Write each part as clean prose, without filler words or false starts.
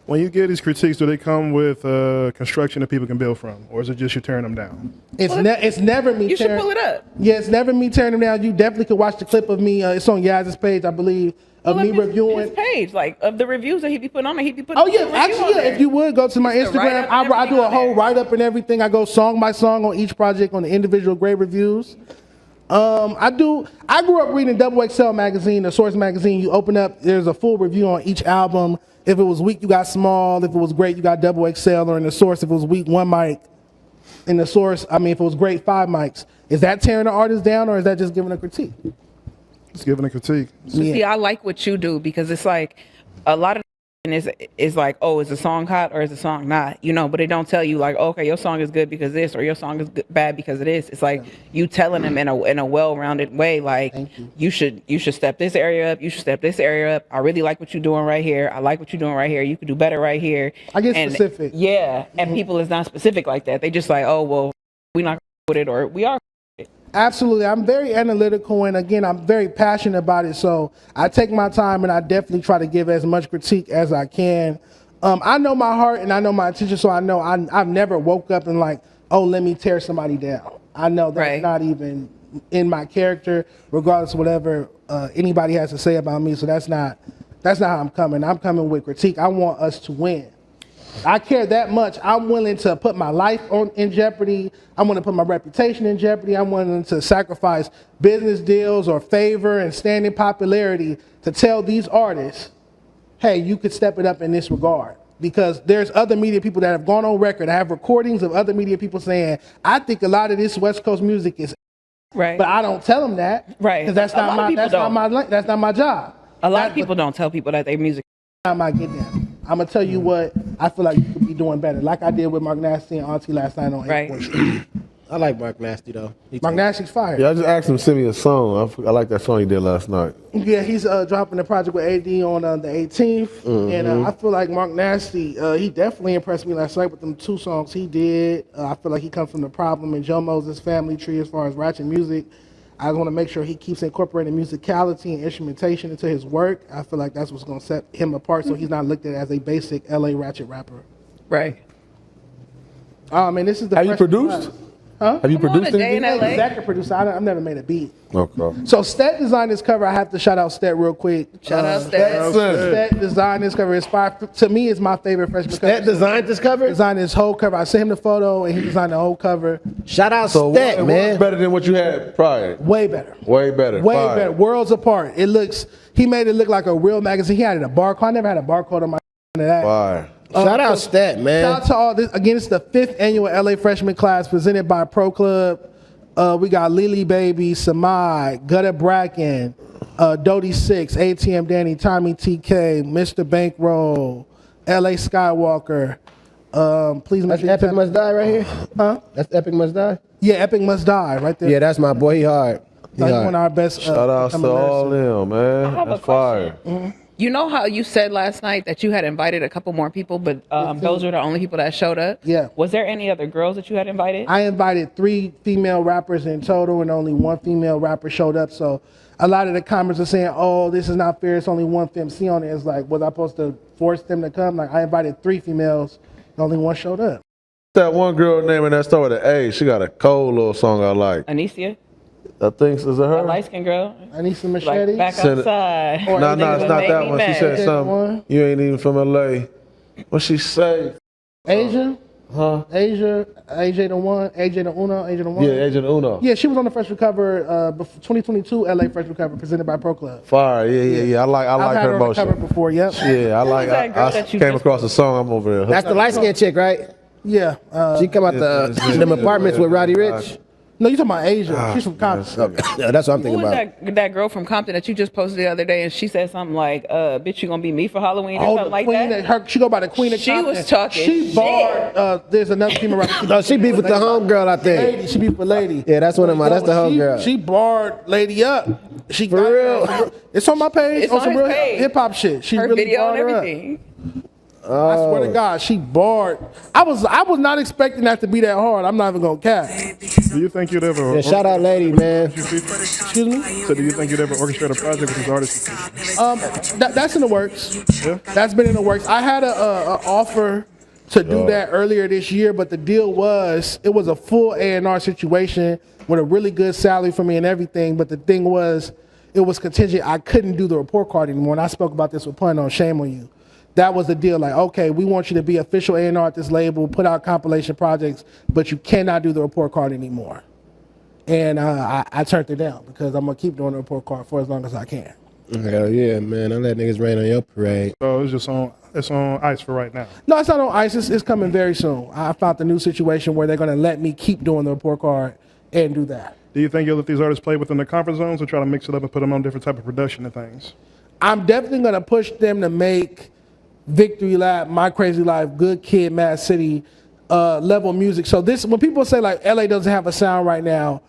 When you get these critiques, do they come with construction that people can build from, or is it just you tearing them down? It's never me. You should pull it up. Yeah, it's never me tearing them down. You definitely could watch the clip of me. It's on Yaz's page, I believe, of me reviewing. His page, like of the reviews that he be putting on, he be putting. Oh yeah, actually, yeah. If you would go to my Instagram, I do a whole write up and everything. I go song by song on each project on the individual grade reviews. I grew up reading Double XL magazine, the Source magazine. You open up, there's a full review on each album. If it was weak, you got Small. If it was great, you got Double XL. Or in the Source, if it was weak, 1 mic. In the Source, if it was great, 5 mics. Is that tearing the artist down, or is that just giving a critique? It's giving a critique. See, I like what you do because it's like a lot of is like, oh, is the song hot or is the song not? You know, but they don't tell you like, okay, your song is good because this, or your song is bad because of this. It's like you telling them in a well-rounded way, like you should step this area up, you should step this area up. I really like what you're doing right here. I like what you're doing right here. You could do better right here. I get specific. Yeah, and people is not specific like that. They just like, oh, well, we're not with it, or we are. Absolutely. I'm very analytical, and again, I'm very passionate about it. So I take my time, and I definitely try to give as much critique as I can. I know my heart, and I know my intention, so I know I've never woke up and like, oh, let me tear somebody down. I know that's not even in my character, regardless of whatever anybody has to say about me. So that's not how I'm coming. I'm coming with critique. I want us to win. I care that much. I'm willing to put my life in jeopardy. I'm willing to put my reputation in jeopardy. I'm willing to sacrifice business deals or favor and standing popularity to tell these artists, hey, you could step it up in this regard. Because there's other media people that have gone on record. I have recordings of other media people saying, I think a lot of this West Coast music is right. But I don't tell them that. Right. Because that's not my job. A lot of people don't tell people that their music. Time I get down. I'm gonna tell you what I feel like you could be doing better, like I did with Mark Nasty and Auntie last night on 8th Street. I like Mark Nasty though. Mark Nasty's fire. Yeah, I just asked him to send me a song. I like that song he did last night. Yeah, he's dropping the project with AD on the 18th, and I feel like Mark Nasty, he definitely impressed me last night with them 2 songs he did. I feel like he comes from The Problem and Joe Moses family tree as far as ratchet music. I want to make sure he keeps incorporating musicality and instrumentation into his work. I feel like that's what's going to set him apart, so he's not looked at as a basic LA ratchet rapper. Right. Man, this is the. Have you produced? Huh? Have you produced anything? Exactly, producer. I've never made a beat. Okay. So Stet designed this cover. I have to shout out Stet real quick. Shout out Stet. Stet designed this cover. To me, it's my favorite freshman cover. Stet designed this cover? Designed this whole cover. I sent him the photo, and he designed the whole cover. Shout out Stet, man. What's better than what you had prior? Way better. Way better. Way better. Worlds apart. He made it look like a real magazine. He had a barcode. I never had a barcode on my that. Fire. Shout out Stet, man. Shout out to all this. Again, it's the 5th annual LA Freshman Class presented by Pro Club. We got Lily Baby, Samai, Gutter Bracken, Dodie Six, ATM Danny, Tommy TK, Mr. Bankroll, LA Skywalker. Please make That's Epic Must Die right here? Huh? That's Epic Must Die? Yeah, Epic Must Die right there. Yeah, that's my boy. He hard. He's one of our best. Shout out to all them, man. That's fire. You know how you said last night that you had invited a couple more people, but those were the only people that showed up? Yeah. Was there any other girls that you had invited? I invited 3 female rappers in total, and only 1 female rapper showed up. So a lot of the comments are saying, oh, this is not fair. It's only 1 femc on it. It's like, was I supposed to force them to come? Like, I invited 3 females, and only 1 showed up. That one girl naming that start with an A, she got a cold little song I like. Anicia? I think, is it her? A light-skinned girl? Anisha Machete? Like back outside. No, it's not that one. She said something. You ain't even from LA. What she say? Asia? Huh? Asia, AJ the One, AJ the Uno, AJ the One. Yeah, Agent Uno. Yeah, she was on the freshman cover, 2022 LA freshman cover presented by Pro Club. Fire, yeah. I like her I've motion. had her on the cover before, yep. Yeah, I came across a song. I'm over there. That's the light-skinned chick, right? Yeah. She come out them apartments with Roddy Ricch. No, you talking about Asia. She's from Compton. Yeah, that's what I'm thinking Who was about. that girl from Compton that you just posted the other day, and she said something like, bitch, you gonna be me for Halloween or something like that? She go by the Queen of Compton. She was talking She barred, there's another female rapper. No, she beef with the homegirl, I think. Lady, she beef with Lady. Yeah, that's one of my, that's the homegirl. She barred Lady up. She For real? It's on my page. It's on some his real page. hip-hop shit. She Her really video and barred her up. everything. I swear to God, she barred. I was not expecting that to be that hard. I'm not even gonna cap. Do you think you'd ever? Yeah, shout out, lady, man. Excuse me. So do you think you'd ever orchestrate a project with these artists? That's in the works. Yeah. That's been in the works. I had a offer to do that earlier this year, but the deal was it was a full A&R situation with a really good salary for me and everything. But the thing was, it was contingent. I couldn't do the report card anymore. And I spoke about this with Pun on Shame on You. That was the deal. Like, okay, we want you to be official A&R at this label, put out compilation projects, but you cannot do the report card anymore. And I turned it down because I'm gonna keep doing the report card for as long as I can. Hell yeah, man. I let niggas rain on your parade. So it's on ice for right now. No, it's not on ice. It's coming very soon. I found the new situation where they're gonna let me keep doing the report card and do that. Do you think you'll let these artists play within the comfort zones or try to mix it up and put them on different type of production and things? I'm definitely gonna push them to make Victory Lap, My Crazy Life, Good Kid, Mad City level music. So this, when people say like LA doesn't have a sound right now,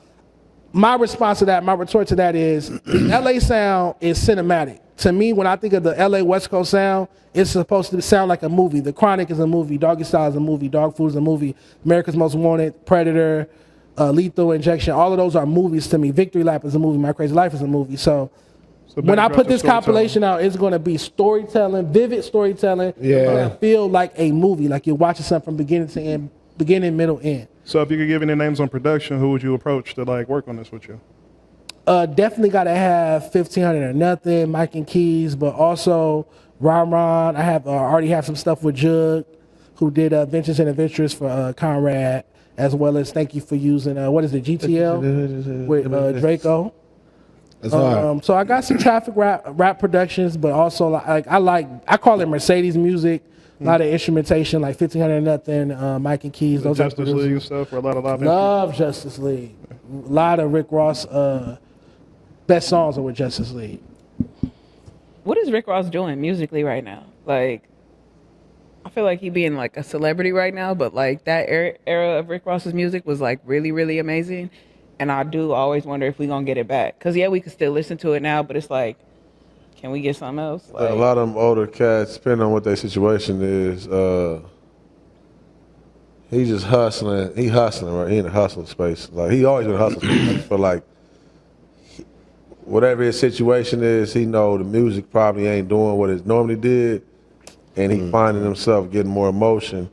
my response to that, my retort to that is, the LA sound is cinematic. To me, when I think of the LA West Coast sound, it's supposed to sound like a movie. The Chronic is a movie, Doggy Style is a movie, Dog Food is a movie, America's Most Wanted, Predator, Lethal Injection, all of those are movies to me. Victory Lap is a movie, My Crazy Life is a movie. So when I put this compilation out, it's going to be storytelling, vivid storytelling. Yeah. It's going to feel like a movie, like you're watching something from beginning to end, beginning, middle, end. So if you could give any names on production, who would you approach to like work on this with you? Definitely got to have 1500 or Nothing, Mike and Keys, but also Ron. I already have some stuff with Jug, who did Ventures and Adventures for Conrad, as well as Thank You for Using, what is it, GTL with Draco. That's hard. So I got some Traffic rap productions, but also I call it Mercedes music. A lot of instrumentation, like 1500 Nothing, Mike and Keys. Those Justice are League and stuff, or a lot of live. Love Justice League. A lot of Rick Ross best songs are with Justice League. What is Rick Ross doing musically right now? Like, I feel like he being like a celebrity right now, but like that era of Rick Ross's music was like really, really amazing. And I do always wonder if we're going to get it back. Because, yeah, we can still listen to it now, but it's like, can we get something else? Like, A lot of them older cats, depending on what their situation is, he's just hustling. He hustling, right? He in the hustle space. Like, he always been a hustle space. I just feel like whatever his situation is, he know the music probably ain't doing what it normally did, and he finding himself getting more emotion.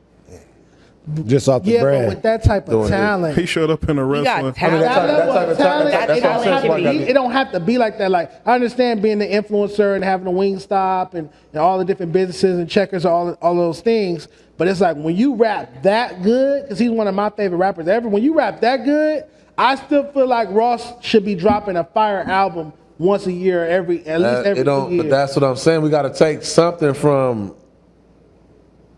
Just off the Yeah, brand. but with that type of Doing it. talent, He showed up in a we got wrestling. talent. that level of talent, that's it what don't I'm have to saying. be. It don't have to be like that. Like I understand being the influencer and having a Wingstop and all the different businesses and Checkers, all those things. But it's like when you rap that good, because he's one of my favorite rappers ever. When you rap that good, I still feel like Ross should be dropping a fire album once a year, at least every 2 years. But that's what I'm saying. We got to take something from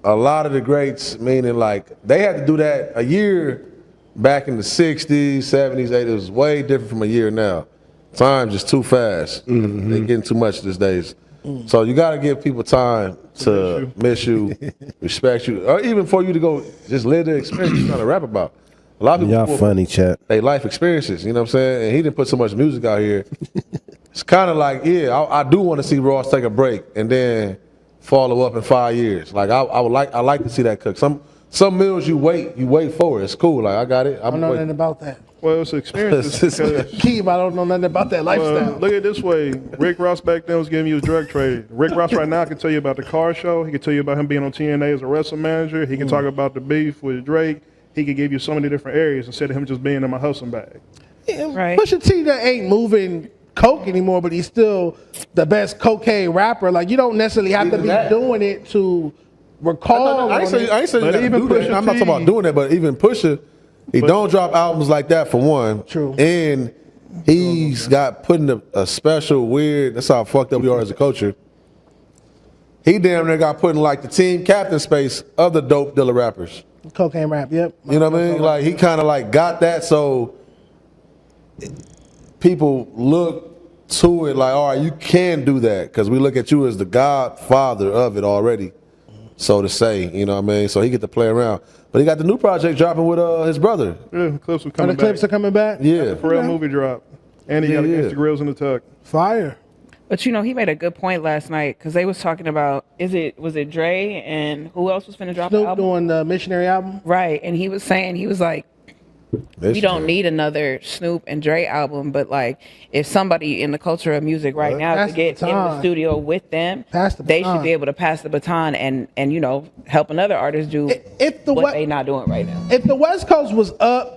a lot of the greats, meaning like they had to do that a year back in the 60s, 70s, 80s. It was way different from a year now. Time's just too fast. They're getting too much these days. So you got to give people time to miss you, respect you, or even for you to go just live the experience you're trying to rap about. A lot of people Y'all funny, chat. they life experiences, you know what I'm saying? And he didn't put so much music out here. It's kind of like, yeah, I do want to see Ross take a break and then follow up in 5 years. Like I like to see that cook. Some meals you wait for it. It's cool. Like I got it. I don't know nothing about that. Well, it's experiences because Keem, I don't know nothing about that lifestyle. look at it this way. Rick Ross back then was giving you drug trade. Rick Ross right now can tell you about the car show. He can tell you about him being on TNA as a wrestling manager. He can talk about the beef with Drake. He could give you so many different areas instead of him just being in my hustling bag. Right. Pusha T that ain't moving coke anymore, but he's still the best cocaine rapper. Like you don't necessarily have to be doing it to recall. I ain't say you But gotta even do that. Pusha I'm not talking about T- doing that, but even Pusha, he don't drop albums like that for one. True. And he's got putting a special weird. That's how fucked up we are as a culture. He damn near got put in like the team captain space of the dope dealer rappers. Cocaine rap, yep. You know what I mean? Like he kind of like got that, so people look to it like, all right, you can do that because we look at you as the godfather of it already, so to say. You know what I mean? So he get to play around, but he got the new project dropping with his brother. Yeah, clips were And coming the clips are back. coming back. Yeah, Pharrell movie drop. And he got Yeah. Against the Grills in the Tuck. Fire. But you know, he made a good point last night because they was talking about was it Dre and who else was finna drop the Snoop album? doing the Missionary album. Right, and he was saying he was like, we don't need another Snoop and Dre album, but like if somebody in the culture of music right now Pass could the get in the baton. studio with them, Pass the they baton. should be able to pass the baton and you know help another artist do If the what what- they not doing right now. If the West Coast was up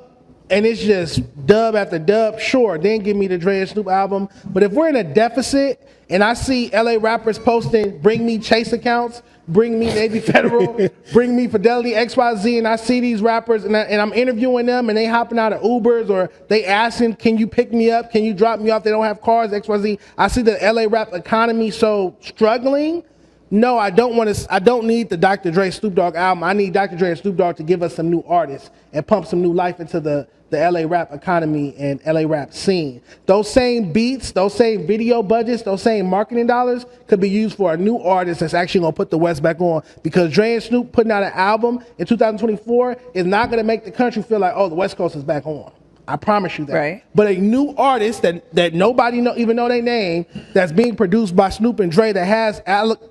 and it's just dub after dub, sure, then give me the Dre and Snoop album. But if we're in a deficit and I see LA rappers posting, bring me Chase accounts, bring me Navy Federal, bring me Fidelity XYZ, and I see these rappers and I'm interviewing them and they hopping out of Ubers or they asking, can you pick me up? Can you drop me off? They don't have cars, XYZ. I see the LA rap economy so struggling. No, I don't want to. I don't need the Dr. Dre Snoop Dogg album. I need Dr. Dre and Snoop Dogg to give us some new artists and pump some new life into the LA rap economy and LA rap scene. Those same beats, those same video budgets, those same marketing dollars could be used for a new artist that's actually gonna put the West back on. Because Dre and Snoop putting out an album in 2024 is not gonna make the country feel like, oh, the West Coast is back on. I promise you that. Right. But a new artist that nobody even know their name, that's being produced by Snoop and Dre, that has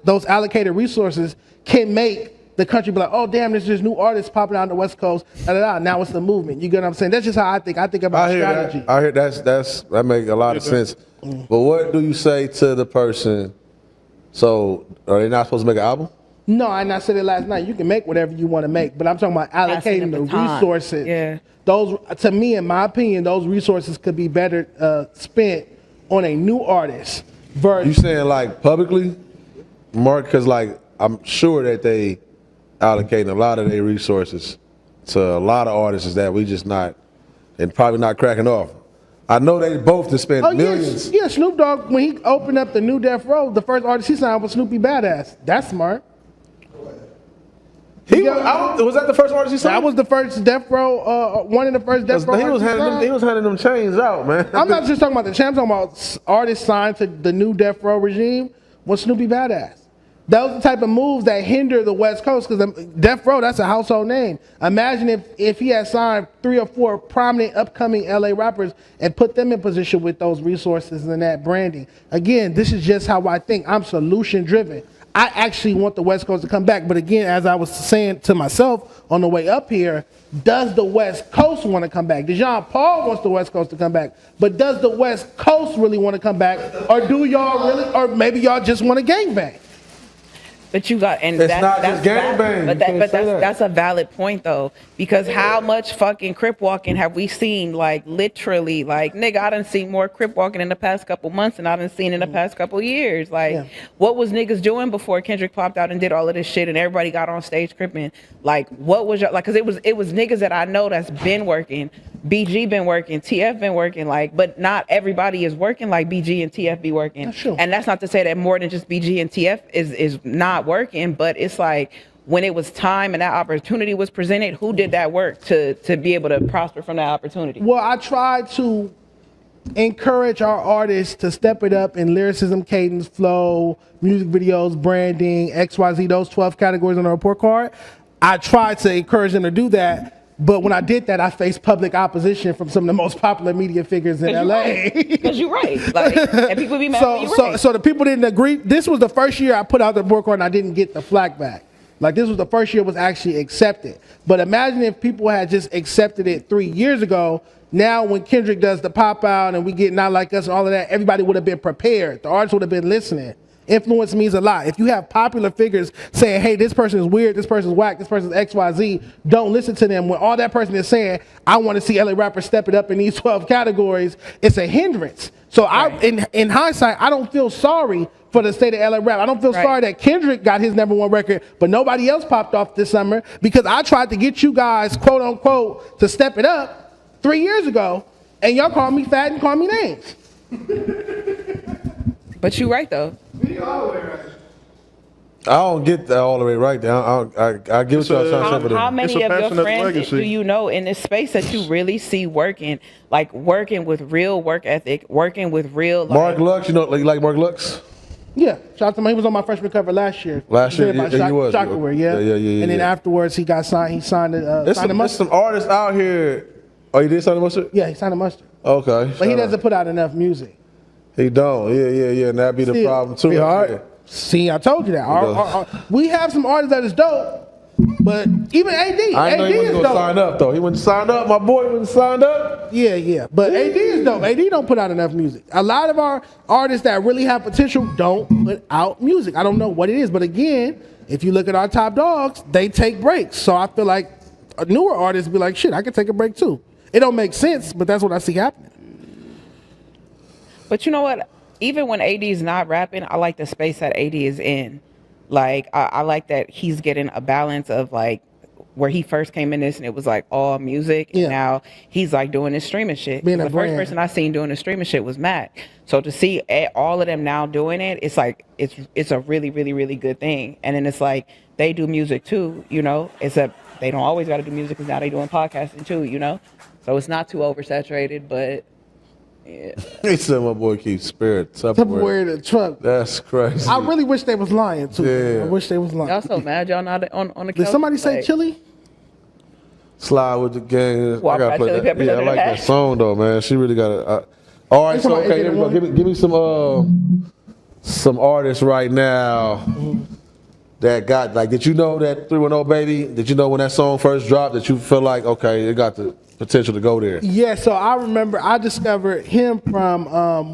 those allocated resources, can make the country be like, oh damn, there's this new artist popping out on the West Coast. Da, da, da. Now it's the movement. You get what I'm saying? That's just how I think. I think about I hear strategy. that. I hear that make a lot of sense. But what do you say to the person? So are they not supposed to make an album? No, I said it last night. You can make whatever you want to make, but I'm talking about Passing allocating the the baton. resources. Yeah. Those, to me, in my opinion, those resources could be better spent on a new artist. You saying like publicly, Mark? Because like I'm sure that they allocating a lot of their resources to a lot of artists that we just not and probably not cracking off. I know they both just spent millions. Yeah, Snoop Dogg, when he opened up the new Death Row, the first artist he signed was Snoopy Badass. That's smart. Was that the first artist he signed? That was the first Death Row, one of the first Death Row He was artists handing signed. he was handing them chains out, man. I'm not just talking about the champ, I'm talking about artists signed to the new Death Row regime was Snoopy Badass. Those are the type of moves that hinder the West Coast, because Death Row, that's a household name. Imagine if he had signed 3 or 4 prominent upcoming LA rappers and put them in position with those resources and that branding. Again, this is just how I think. I'm solution driven. I actually want the West Coast to come back. But again, as I was saying to myself on the way up here, does the West Coast want to come back? DeJean Paul wants the West Coast to come back. But does the West Coast really want to come back? Or do y'all really, or maybe y'all just want to gangbang? But you got, and It's not just gangbang. But, You can't say that. that's a valid point though, because how much fucking crip walking have we seen? Like literally, like nigga, I done seen more crip walking in the past couple months than I done seen in the past couple years. Like, Yeah. what was niggas doing before Kendrick popped out and did all of this shit and everybody got on stage cripping? Like, what was your, like? Because it was niggas that I know that's been working. BG been working, TF been working, like, but not everybody is working like BG and TF be working. That's true. And that's not to say that more than just BG and TF is not working, but it's like when it was time and that opportunity was presented, who did that work to be able to prosper from that opportunity? Well, I try to encourage our artists to step it up in lyricism, cadence, flow, music videos, branding, XYZ, those 12 categories on the report card. I try to encourage them to do that. But when I did that, I faced public opposition from some of the most popular media figures in LA. Because you're right. Like, and people be mad when you're right. So the people didn't agree. This was the first year I put out the report card and I didn't get the flack back. Like, this was the first year it was actually accepted. But imagine if people had just accepted it 3 years ago. Now when Kendrick does the pop out and we get Not Like Us and all of that, everybody would have been prepared. The artists would have been listening. Influence means a lot. If you have popular figures saying, hey, this person is weird, this person is whack, this person is XYZ, don't listen to them. When all that person is saying, I want to see LA rappers step it up in these 12 categories, it's a hindrance. So Right. in hindsight, I don't feel sorry for the state of LA rap. I don't feel sorry that Kendrick got his #1 record, but nobody else popped off this summer, because I tried to get you guys, quote unquote, to step it up 3 years ago, and y'all called me fat and called me names. But you're right though. I don't get that all the way right there. I get what y'all trying to say. How but many It's a of your passionate friends legacy. do you know in this space that you really see working, like working with real work ethic, working with real like, Mark Lux, you know, like Mark Lux? Yeah, shout out to him. He was on my freshman cover last year. Last year, By yeah, he was. Shockware, yeah. Yeah. And then afterwards, he got signed. He signed a There's signed a some mustard. artists out here. Oh, you did sign a mustard? Yeah, he signed a mustard. Okay. But he doesn't put out enough music. He don't. Yeah. And that'd be the Still, problem too. yeah, all right. See, I told you that. We have some artists that is dope. But even AD, I AD know he is wasn't gonna dope. sign up though. He wasn't signed up. My boy wasn't signed up. Yeah. But AD is dope. AD don't put out enough music. A lot of our artists that really have potential don't put out music. I don't know what it is, but again, if you look at our top dogs, they take breaks. So I feel like a newer artists be like, shit, I could take a break too. It don't make sense, but that's what I see happening. But you know what? Even when AD is not rapping, I like the space that AD is in. Like I like that he's getting a balance of like where he first came in this and it was like all music. Yeah. And now he's like doing this streaming shit. Being a The brand. first person I seen doing the streaming shit was Mac. So to see all of them now doing it, it's like it's a really, really, really good thing. And then it's like they do music too, you know, except they don't always got to do music because now they doing podcasting too, you know. So it's not too oversaturated, but yeah. He said my boy keeps spirit Tupperware in the truck. That's crazy. I really wish they was lying too. Yeah. I wish they was lying. Y'all so mad y'all not on the couch. Did somebody say Like, chili? Slide with the gang. Walk I gotta by play Chili that. Peppers Yeah, I under like the that hat. song though, man. She really got it. All right, You so talking okay, about here we go. AJ Give me some artists right now that got like. Did you know that 310 Baby? Did you know when that song first dropped that you feel like okay, it got the potential to go there? Yeah, so I remember I discovered him from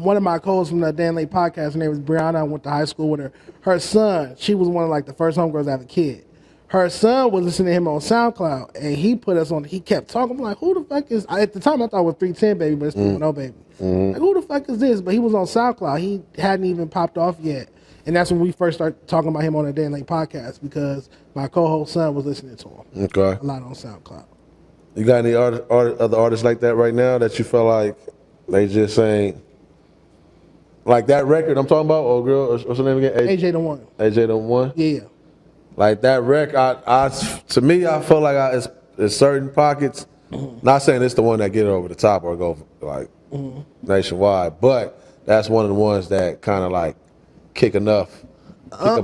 one of my co-hosts from the Dan Lake podcast. Her name was Brianna. I went to high school with her. Her son, she was one of like the first homegirls to have a kid. Her son was listening to him on SoundCloud, and he put us on. He kept talking. I'm like, who the fuck is? At the time, I thought it was 310 Baby, but it's 310 Baby. Like, who the fuck is this? But he was on SoundCloud. He hadn't even popped off yet, and that's when we first started talking about him on the Dan Lake podcast because my co-host son was listening to him Okay. a lot on SoundCloud. You got any other artists like that right now that you feel like they just ain't like that record I'm talking about? Oh, girl, what's her name again? AJ the one. AJ the one. Yeah. Like that record, to me, I feel like it's certain pockets. Not saying it's the one that get it over the top or go like nationwide, but that's one of the ones that kind of like kick up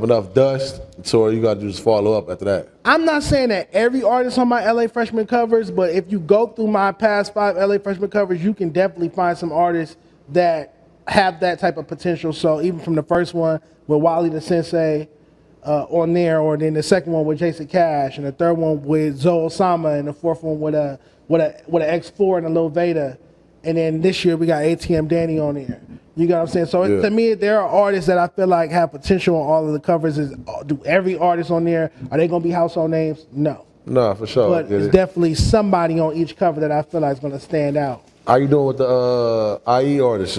enough dust so you got to just follow up after that. I'm not saying that every artist on my LA Freshman covers, but if you go through my past 5 LA Freshman covers, you can definitely find some artists that have that type of potential. So even from the first one with Wally the Sensei on there, or then the second one with Jason Cash, and the third one with Zoe Osama, and the fourth one with a X4 and a Lil Veda, and then this year we got ATM Danny on there. You got what I'm saying? So Yeah. to me, there are artists that I feel like have potential on all of the covers. Do every artist on there, are they going to be household names? No. No, for sure. But Get it's it. definitely somebody on each cover that I feel like is going to stand out. How you doing with the IE artists?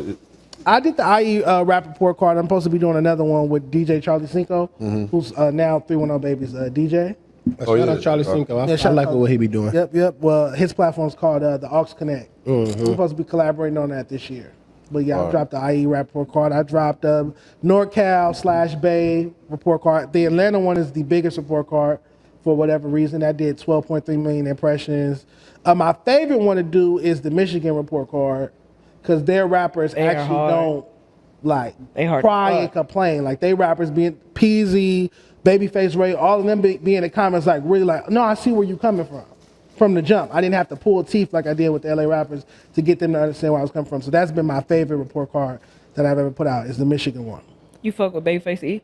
I did the IE rap report card. I'm supposed to be doing another one with DJ Charlie Cinco, who's now 310 Baby's DJ. Oh, Shout yeah. out Charlie Cinco. Yeah, I shout like out. what he be doing. Yep. Well, his platform's called the Aux Connect. We're supposed to be collaborating on that this year. But yeah, I dropped the IE rap report card. I dropped NorCal / Bay report card. The Atlanta one is the biggest report card for whatever reason. That did 12.3 million impressions. My favorite one to do is the Michigan report card because their rappers They are actually hard. don't like They hard cry as and fuck. complain. Like they rappers being Peasy, Babyface Ray, all of them be in the comments like really like, no, I see where you coming from the jump. I didn't have to pull teeth like I did with the LA rappers to get them to understand where I was coming from. So that's been my favorite report card that I've ever put out is the Michigan one. You fuck with Babyface E?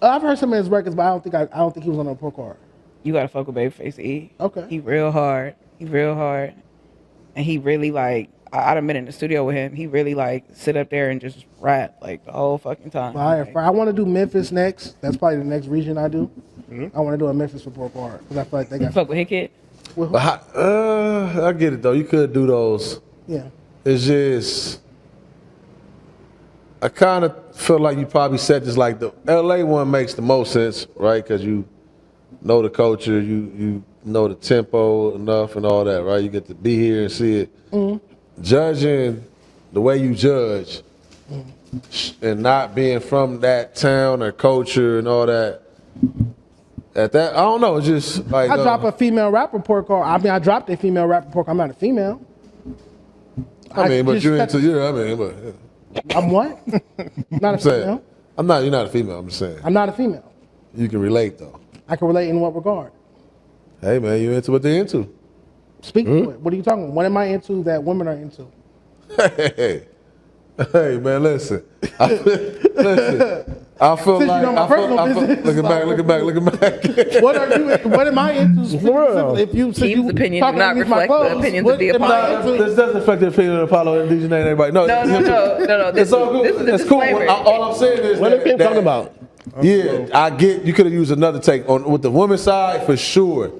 I've heard some of his records, but I don't think he was on the report card. You gotta fuck with Babyface E. Okay. He real hard. And he really like, I done been in the studio with him. He really like sit up there and just rap like the whole fucking time. Like, I want to do Memphis next. That's probably the next region I do. I want to do a Memphis report card because I feel like they you got. fuck with Hit Kid? But I get it though. You could do those. Yeah. It's just I kind of feel like you probably said this like the LA one makes the most sense, right? Because you know the culture, you know the tempo enough and all that, right? You get to be here and see it. Judging the way you judge and not being from that town or culture and all that. At that, I don't know. It's just like I drop a female rap report card. I mean, I dropped a female rap report card. I'm not a female. I mean, but just you're cut- into you. I mean, but I'm what? Not a I'm saying female. you're not a female. I'm just saying I'm not a female. you can relate though. I can relate in what regard? Hey man, you into what they're into? Speak to it. What are you talking about? What am I into that women are into? Hey, Hey man, listen. I feel Since you like know my I feel, personal I feel, business, look at back. What are you? What am I into? real. If you, since Keem's you opinion talking do not underneath my reflect the clothes, opinions what of the am I Apollo. into? This doesn't affect the opinion of the Apollo and DJ name everybody. No, No. It's This, all good. this is the It's cool. disclaimer. All I'm saying is What are people talking about? Yeah, I get. You could have used another take on with the women's side for sure.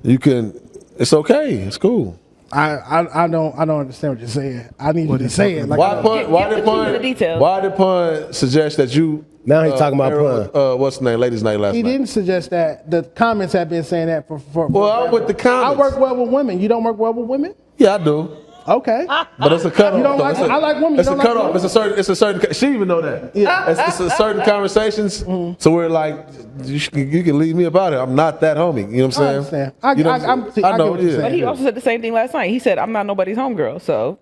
You can. It's okay. It's cool. I don't understand what you're saying. I need you to say it. Like, Why Get into the details. did Pun suggest that you? Now he's talking about Pun. What's the name? Ladies' night last he night. didn't suggest that. The comments have been saying that for Well, I'm with the comments. I work well with women. You don't work well with women? Yeah, I do. Okay. But it's a cutoff. You don't though. like- It's a- I like women, you It's a don't like cutoff. women? It's a certain. She even know that. Yeah. It's a certain conversations. So we're like, you can leave me about it. I'm not that homie. You know what I'm saying? I understand. I You know what I'm- I'm I saying? I get know. what you're Yeah. But he saying. also said the same thing last night. He said, "I'm not nobody's homegirl." So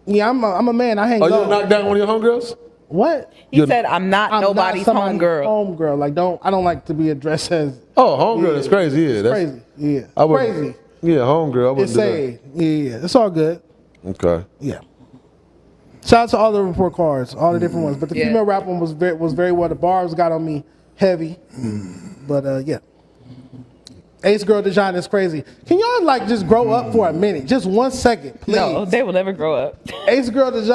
Yeah, I'm a man. I hang Oh, you low. knock down one of your homegirls? What? he said, "I'm not I'm nobody's not somebody's homegirl." Homegirl. Like, I don't like to be addressed as Oh, homegirl. That's crazy. Yeah, that's crazy. Yeah. I wouldn't- Crazy. Yeah, homegirl. I wouldn't It's do sad. Yeah. It's all good. that. Okay. Yeah. Shout out to all the report cards, all the different ones. But the Yeah. female rap one was very well. The bars got on me heavy. But yeah. Ace Girl Dejan is crazy. Can y'all like just grow up for a minute? Just 1 second, please. No, they will never grow up. Ace Girl Dejan.